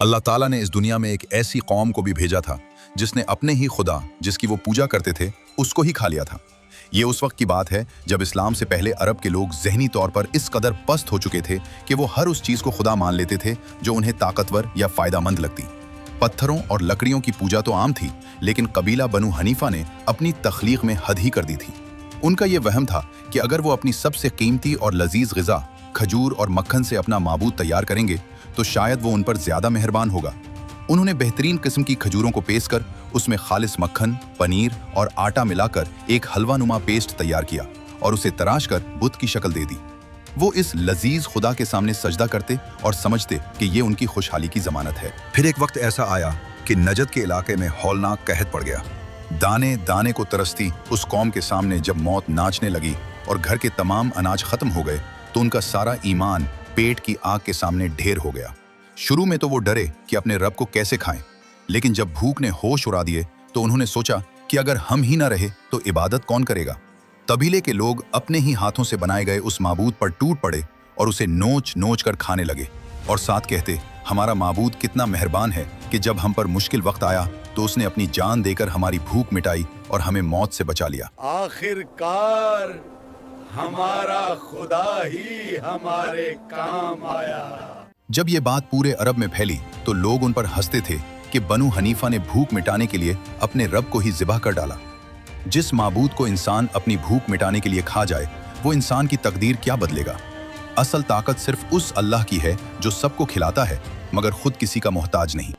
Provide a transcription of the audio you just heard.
अल्लाह ताला ने इस दुनिया में एक ऐसी कौम को भी भेजा था जिसने अपने ही खुदा जिसकी वो पूजा करते थे उसको ही खा लिया था। ये उस वक्त की बात है जब इस्लाम से पहले अरब के लोग ज़हनी तौर पर इस कदर पस्त हो चुके थे कि वो हर उस चीज़ को खुदा मान लेते थे जो उन्हें ताकतवर या फ़ायदामंद लगती। पत्थरों और लकड़ियों की पूजा तो आम थी, लेकिन कबीला बनु हनीफा ने अपनी तख्लीक में हद ही कर दी थी। उनका ये वहम था कि अगर वो अपनी सबसे कीमती और लजीज ग़िज़ा खजूर और मक्खन से अपना माबूद तैयार करेंगे तो शायद वो उन पर ज़्यादा मेहरबान होगा। उन्होंने बेहतरीन किस्म की खजूरों को पेश कर उसमें खालिस मक्खन, पनीर और आटा मिलाकर एक हलवा नुमा पेस्ट तैयार किया और उसे तराश कर बुत की शक्ल दे दी। वो इस लजीज खुदा के सामने सजदा करते और समझते कि ये उनकी खुशहाली की जमानत है। फिर एक वक्त ऐसा आया कि नजद के इलाके में हौलनाक कहत पड़ गया। दाने दाने को तरसती उस कौम के सामने जब मौत नाचने लगी और घर के तमाम अनाज खत्म हो गए तो उनका सारा ईमान पेट की आग के सामने ढेर हो गया। शुरू में तो वो डरे कि अपने रब को कैसे खाएं, लेकिन जब भूख ने होश उड़ा दिए तो उन्होंने सोचा कि अगर हम ही ना रहे तो इबादत कौन करेगा। कबीले के लोग अपने ही हाथों से बनाए गए उस माबूद पर टूट पड़े और उसे नोच नोच कर खाने लगे और साथ कहते, हमारा माबूद कितना मेहरबान है कि जब हम पर मुश्किल वक्त आया तो उसने अपनी जान देकर हमारी भूख मिटाई और हमें मौत से बचा लिया। आखिरकार हमारा खुदा ही हमारे काम आया। जब ये बात पूरे अरब में फैली तो लोग उन पर हंसते थे कि बनु हनीफा ने भूख मिटाने के लिए अपने रब को ही ज़िबह कर डाला। जिस माबूद को इंसान अपनी भूख मिटाने के लिए खा जाए वो इंसान की तकदीर क्या बदलेगा। असल ताकत सिर्फ उस अल्लाह की है जो सबको खिलाता है मगर खुद किसी का मोहताज नहीं।